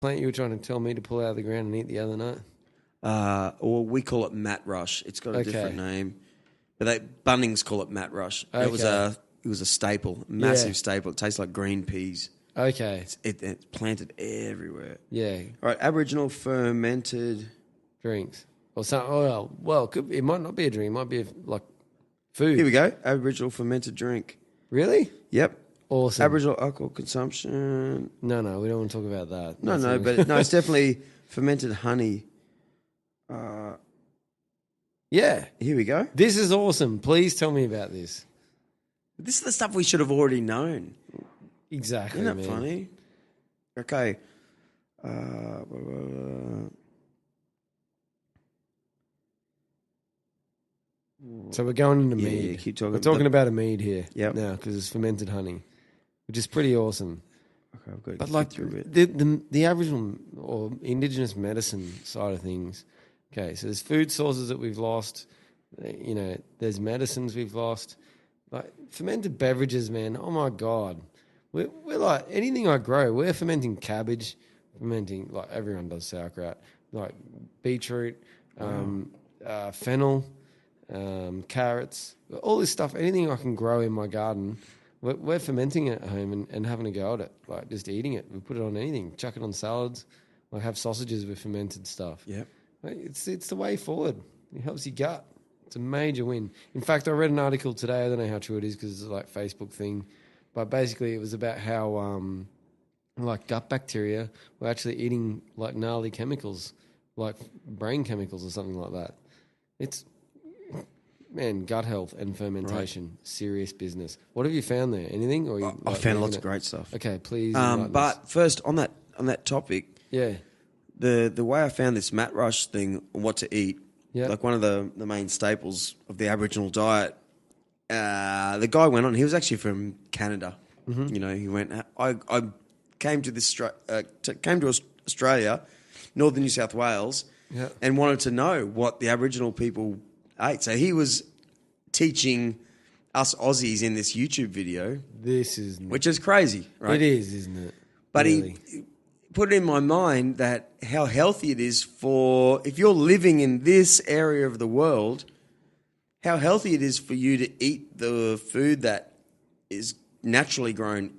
plant you were trying to tell me to pull out of the ground and eat the other night? Or we call it Matt Rush. It's got a different name, but Bunnings call it Matt Rush. Okay. It was a staple, massive staple. It tastes like green peas. Okay. It's planted everywhere. Yeah. All right, Aboriginal fermented drinks or something. Well, it might not be a drink. It might be like food. Here we go. Aboriginal fermented drink. Really? Yep. Awesome. Aboriginal alcohol consumption. No, we don't want to talk about that. But it's definitely fermented honey. Yeah. Here we go. This is awesome. Please tell me about this. This is the stuff we should have already known. Exactly. Isn't that funny? Okay. So we're going into mead. Yeah, keep talking. We're talking about a mead here now because it's fermented honey, which is pretty awesome. Okay, I've got to but get like through it. the Aboriginal or indigenous medicine side of things. Okay, so there's food sources that we've lost. You know, there's medicines we've lost. Like fermented beverages, man. Oh my God, we're like anything I grow. We're fermenting cabbage, fermenting like everyone does sauerkraut, like beetroot, fennel, carrots, all this stuff. Anything I can grow in my garden, we're fermenting it at home and having a go at it. Like just eating it. We put it on anything. Chuck it on salads. Like have sausages with fermented stuff. Yep. It's the way forward. It helps your gut. It's a major win. In fact, I read an article today. I don't know how true it is because it's like a Facebook thing, but basically it was about how like gut bacteria were actually eating like gnarly chemicals, like brain chemicals or something like that. It's gut health and fermentation, serious business. What have you found there? Anything? Or I found lots of great stuff. Okay, please. But first on that topic, yeah, the way I found this Matt Rush thing on what to eat. Yeah. Like one of the main staples of the Aboriginal diet. The guy went on. He was actually from Canada. Mm-hmm. You know, he went. I came to Australia, northern New South Wales, and wanted to know what the Aboriginal people ate. So he was teaching us Aussies in this YouTube video. Which is crazy, right? It is, isn't it? But really? He put it in my mind that how healthy it is if you're living in this area of the world, how healthy it is for you to eat the food that is naturally grown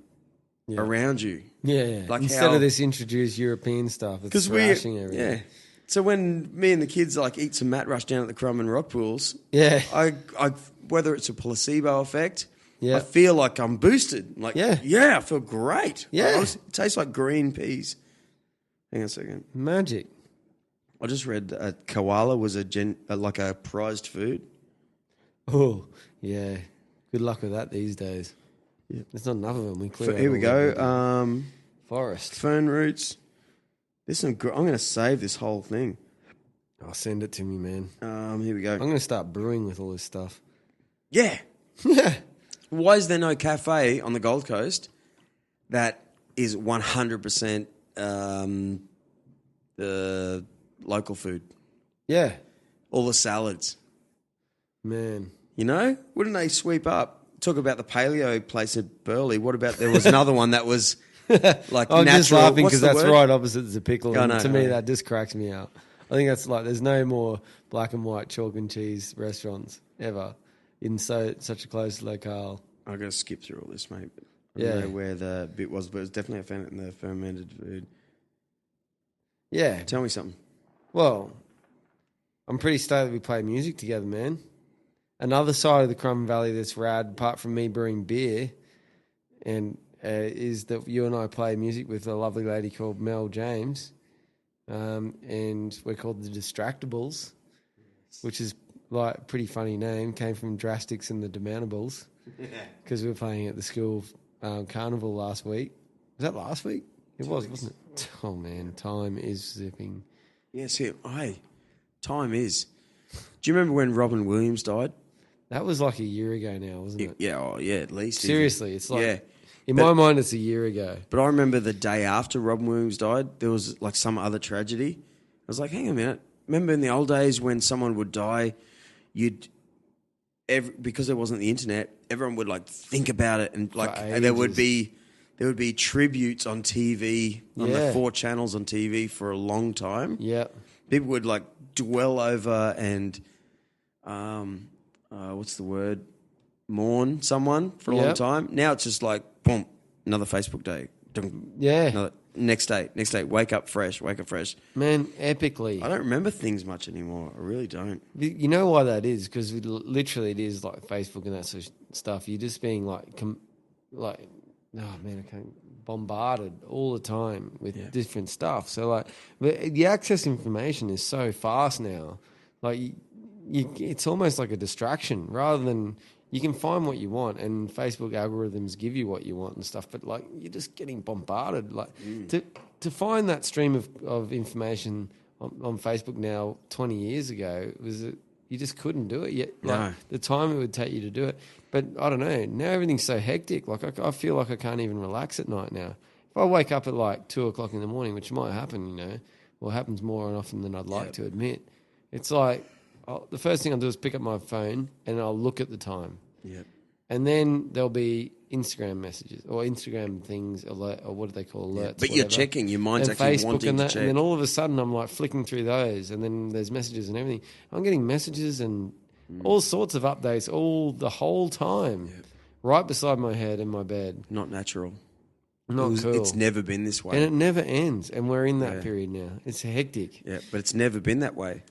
around you. Yeah. Like instead of this introduced European stuff, it's thrashing everything. Yeah. So when me and the kids like eat some Matt Rush down at the Currumbin Rock Pools, I whether it's a placebo effect, I feel like I'm boosted. Like, I feel great. Yeah. It tastes like green peas. Hang on a second. Magic. I just read koala was like a prized food. Oh, yeah. Good luck with that these days. Yeah. There's not enough of them. Here we go. Forest. Fern roots. I'm going to save this whole thing. Oh, send it to me, man. Here we go. I'm going to start brewing with all this stuff. Yeah. Yeah. Why is there no cafe on the Gold Coast that is 100% the local food? Yeah. All the salads. Man. You know? Wouldn't they sweep up? Talk about the paleo place at Burleigh. What about there was another one that was like I'm natural. just laughing because that's word? right opposite the pickle. Oh, no, to me, that just cracks me out. I think that's like there's no more black and white chalk and cheese restaurants ever in such a close locale. I'm going to skip through all this, mate. I don't know where the bit was, but it's definitely I found it in the fermented food. Yeah. Tell me something. Well, I'm pretty stoked that we play music together, man. Another side of the Currumbin Valley that's rad, apart from me brewing beer, and is that you and I play music with a lovely lady called Mel James, and we're called the Distractables, which is like a pretty funny name. Came from Drastics and the Demountables, because we were playing at the school carnival last week. Was that last week? It was, wasn't it? Oh man, time is zipping. Yes, time is. Do you remember when Robin Williams died? That was like a year ago now, wasn't it? Yeah, at least. Seriously, it's like in my mind it's a year ago. But I remember the day after Robin Williams died, there was like some other tragedy. I was like, hang on a minute. Remember in the old days when someone would die, because there wasn't the internet, everyone would like think about it and like there would be there would be tributes on TV, on the 4 channels on TV for a long time. Yeah. People would like dwell over and, what's the word? Mourn someone for a long time. Now it's just like, boom, another Facebook day. Next day, wake up fresh. Man, epically. I don't remember things much anymore. I really don't. You know why that is? Because literally it is like Facebook and that sort of stuff. You're just being bombarded all the time with different stuff. So like, the access information is so fast now. Like, it's almost like a distraction rather than. You can find what you want, and Facebook algorithms give you what you want and stuff. But like, you're just getting bombarded. Like to find that stream of information on Facebook now, 20 years ago, you just couldn't do it yet. Like, the time it would take you to do it. But I don't know. Now everything's so hectic. Like I feel like I can't even relax at night now. If I wake up at like 2:00 in the morning, which might happen, well, it happens more often than I'd like to admit. It's like. The first thing I'll do is pick up my phone and I'll look at the time. Yep. And then there'll be Instagram messages or Instagram things, or what do they call alerts? Yeah, but you're checking. Your mind's and actually Facebook wanting and that, to check. And then all of a sudden I'm like flicking through those, and then there's messages and everything. I'm getting messages and all sorts of updates the whole time, right beside my head in my bed. Not natural. Not cool. It's never been this way. And it never ends. And we're in that period now. It's hectic. Yeah, but it's never been that way.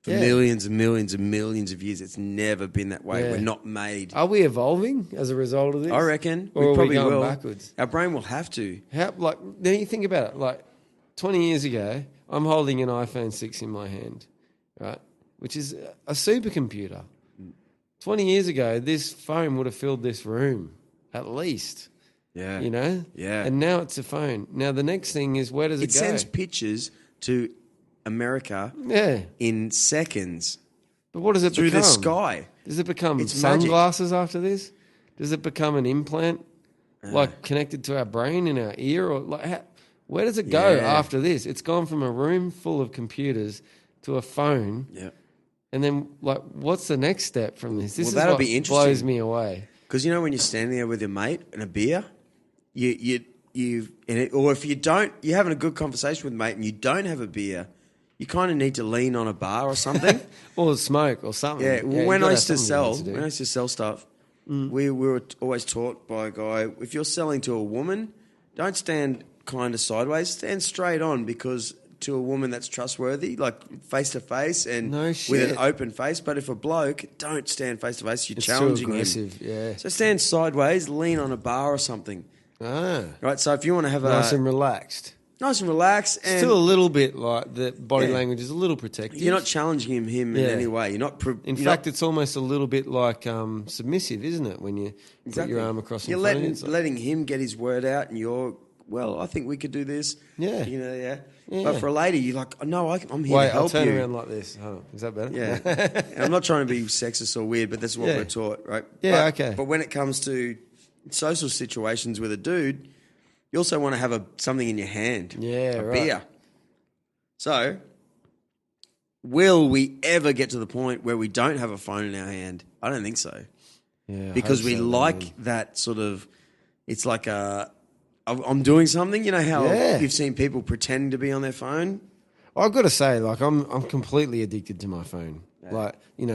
For millions and millions and millions of years, it's never been that way. Yeah. We're not made. Are we evolving as a result of this? I reckon. Or we probably are we going will. backwards? Our brain will have to. Now you think about it. Like 20 years ago, I'm holding an iPhone 6 in my hand, right? Which is a supercomputer. 20 years ago, this phone would have filled this room, at least. Yeah. Yeah. And now it's a phone. Now the next thing is, where does it go? It sends pictures to America in seconds. But what does it through become? the sky? Does it become sunglasses after this? Does it become an implant connected to our brain in our ear? Or where does it go after this? It's gone from a room full of computers to a phone. Yeah. And then what's the next step from this? This is that'll what be interesting. Blows me away. Because when you're standing there with your mate and a beer, or if you don't, you're having a good conversation with a mate and you don't have a beer, you kind of need to lean on a bar or something. Or smoke or something. Yeah, when I used to sell stuff, we were always taught by a guy, if you're selling to a woman, don't stand kind of sideways, stand straight on, because to a woman that's trustworthy, like face to face and with an open face. But if a bloke, don't stand face to face, you're challenging him. Yeah. So stand sideways, lean on a bar or something. Right, so if you want to have nice and relaxed. Nice and relaxed. And still a little bit like the body language is a little protective. You're not challenging him in any way. You're not. In fact, it's almost a little bit like submissive, isn't it? When you put your arm across. You're letting him get his word out, and I think we could do this. Yeah. Yeah. But for a lady, you're like, no, I'm here to help you. I'll turn around like this. Is that better? Yeah. And I'm not trying to be sexist or weird, but this is what we're taught, right? Yeah. Okay. But when it comes to social situations with a dude, you also want to have something in your hand. Yeah, a beer. So, will we ever get to the point where we don't have a phone in our hand? I don't think so. Yeah, because we that sort of, it's like I'm doing something. You know how you've seen people pretending to be on their phone? I've got to say, I'm completely addicted to my phone. Yeah.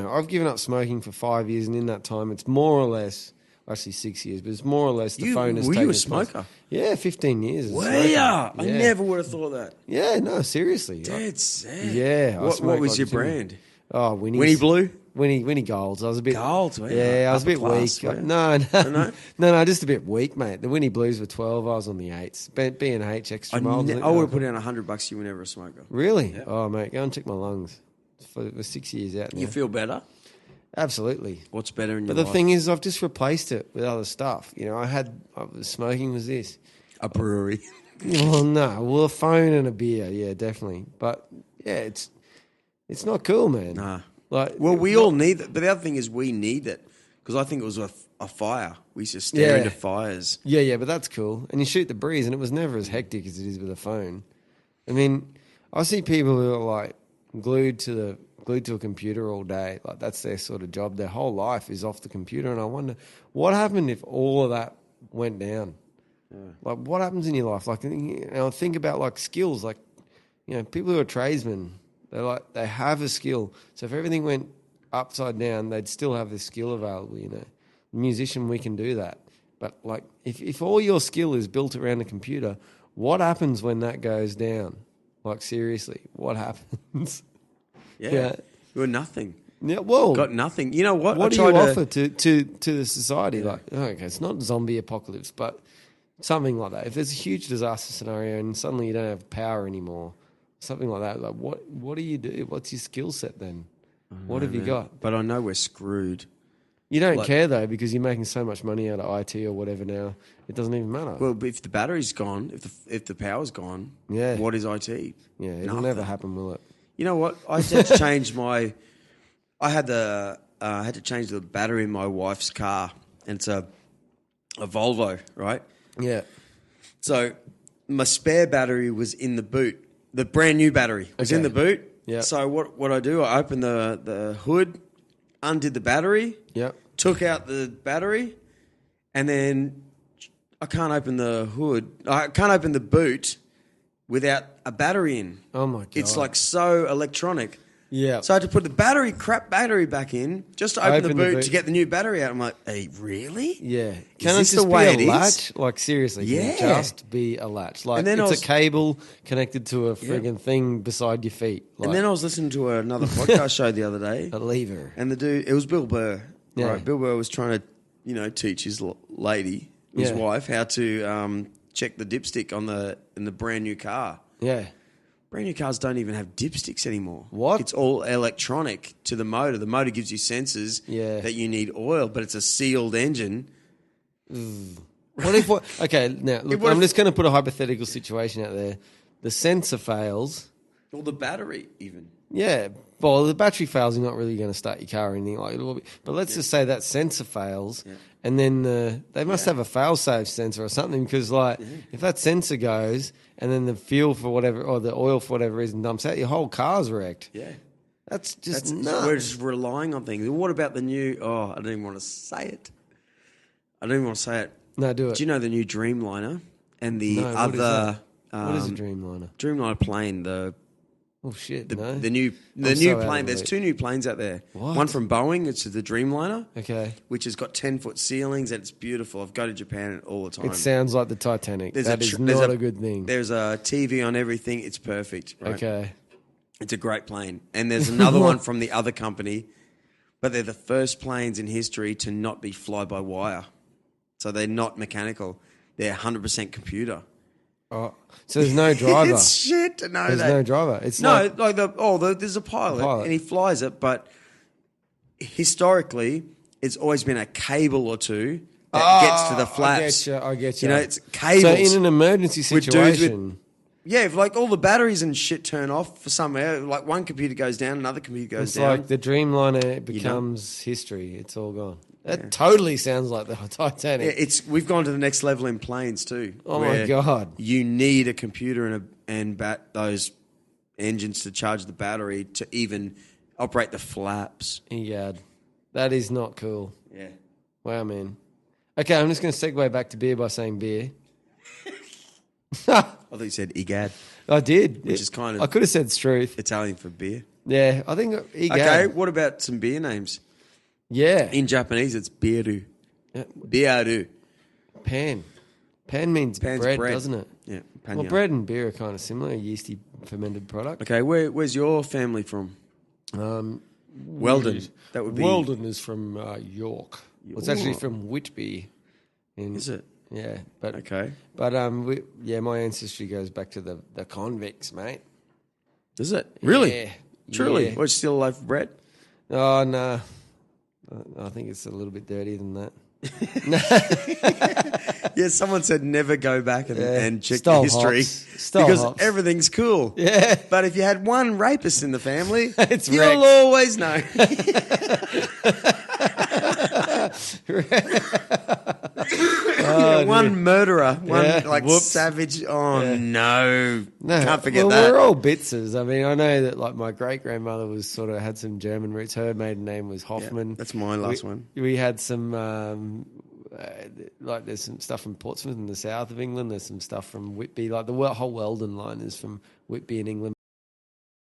I've given up smoking for 5 years, and in that time, it's more or less. Actually, 6 years, but it's more or less the phone has taken. Were you a smoker? Yeah, 15 years. I never would have thought that. Yeah, no, seriously. Dead sad. Yeah. What was your brand? Oh, Winnie's. Winnie Blue? Winnie Golds. I was a bit... Golds? Yeah, I was a bit weak. No, just a bit weak, mate. The Winnie Blues were 12, I was on the 8s. B&H, extra mild. I would have put down $100 you were never a smoker. Really? Yep. Oh, mate, go and check my lungs. For 6 years out now. You feel better? Absolutely. What's better in your life? But the thing is, I've just replaced it with other stuff. Smoking was this. A brewery. A phone and a beer. Yeah, definitely. But yeah, it's not cool, man. Nah. We all need that. But the other thing is we need it, because I think it was a fire. We used to stare into fires. Yeah, but that's cool. And you shoot the breeze, and it was never as hectic as it is with a phone. I mean, I see people who are glued to a computer all day. That's their sort of job. Their whole life is off the computer. And I wonder what happened if all of that went down. Like, what happens in your life? Like, think about like skills. Like, people who are tradesmen, they have a skill. So if everything went upside down, they'd still have this skill available. Musician, we can do that. But like, if all your skill is built around a computer, what happens when that goes down? Like, seriously, what happens? Yeah. You're nothing. Yeah, well, got nothing. You know what? What do you offer to the society? Yeah. Like, okay, it's not zombie apocalypse, but something like that. If there's a huge disaster scenario and suddenly you don't have power anymore, something like that. Like, what do you do? What's your skill set then? What have you got? But I know we're screwed. You don't care though, because you're making so much money out of IT or whatever now. It doesn't even matter. Well, but if the battery's gone, if the power's gone, what is IT? Yeah, it'll never happen, will it? You know what? I had to change my. I had to change the battery in my wife's car, and it's a Volvo, right? Yeah. So my spare battery was in the boot. The brand new battery was in the boot. Yeah. So what I do? I opened the hood, undid the battery. Yep. Took out the battery, and then I can't open the hood. I can't open the boot without a battery in. Oh my God. It's like so electronic. Yeah. So I had to put the crap battery back in just to open the boot to get the new battery out. I'm like, hey, really? Yeah. Can it just be a latch? Like, seriously, can it just be a latch? Like, it's a cable connected to a friggin' thing beside your feet. Like, and then I was listening to another podcast show the other day. A lever. And the dude, it was Bill Burr. Yeah. Right? Bill Burr was trying to, teach his lady, his wife, how to check the dipstick in the brand new car. Yeah. Brand new cars don't even have dipsticks anymore. What? It's all electronic to the motor. The motor gives you sensors that you need oil, but it's a sealed engine. What if okay, now look, I'm just going to put a hypothetical situation out there. The sensor fails. Or the battery even. Yeah. Well, the battery fails, you're not really going to start your car or anything like it. But let's just say that sensor fails, and then they must have a fail-safe sensor or something, because if that sensor goes and then the fuel for whatever, or the oil for whatever reason dumps out, your whole car's wrecked. Yeah. That's nuts. We're just relying on things. What about the new... Oh, I don't even want to say it. No, do it. Do you know the new Dreamliner and the other... What is a Dreamliner? Dreamliner plane, Oh shit! the no. new plane. There's two new planes out there. What? One from Boeing. It's the Dreamliner. Okay. Which has got 10-foot ceilings and it's beautiful. I've go to Japan all the time. It sounds like the Titanic. That is not a good thing. There's a TV on everything. It's perfect. Right? Okay. It's a great plane. And there's another one from the other company, but they're the first planes in history to not be fly-by-wire. So they're not mechanical. They're 100% computer. Oh, so there's no driver. It's shit to know there's that. no driver. It's there's a pilot and he flies it, but historically, it's always been a cable or two that gets to the flaps. I get you. It's cables. So in an emergency situation... if like all the batteries and shit turn off for some, like one computer goes down, another computer goes down. It's like the Dreamliner becomes history. It's all gone. That totally sounds like the Titanic. Yeah, we've gone to the next level in planes too. Oh my God! You need a computer and those engines to charge the battery to even operate the flaps. Egad, that is not cool. Yeah. Wow, man. Okay, I'm just going to segue back to beer by saying beer. I thought you said egad. I did. Which is kind of... I could have said struth. Italian for beer. Yeah, I think egad. Okay, what about some beer names? Yeah. In Japanese, it's bieru. Yeah. Bieru. Pan. Pan means bread, doesn't it? Yeah. Panya. Well, bread and beer are kind of similar, a yeasty fermented product. Okay, where's your family from? Wheldon. That would be... Wheldon is from York. Well, it's actually from Whitby. Is it? Yeah, but okay. But my ancestry goes back to the convicts, mate. Is it really? Yeah, truly. Yeah. What's still a loaf of bread? Oh no, I think it's a little bit dirtier than that. Yeah, someone said never go back and check Stole the history because hops. everything's cool. Yeah, but if you had one rapist in the family, you'll wrecked. Always know. One murderer, one savage. Oh no, can't forget that. We're all Bitzers. I mean, I know that like my great grandmother was sort of had some German roots. Her maiden name was Hoffman. Yeah, that's my last one. We had some like there's some stuff from Portsmouth in the south of England. There's some stuff from Whitby. Like the whole Wheldon line is from Whitby in England.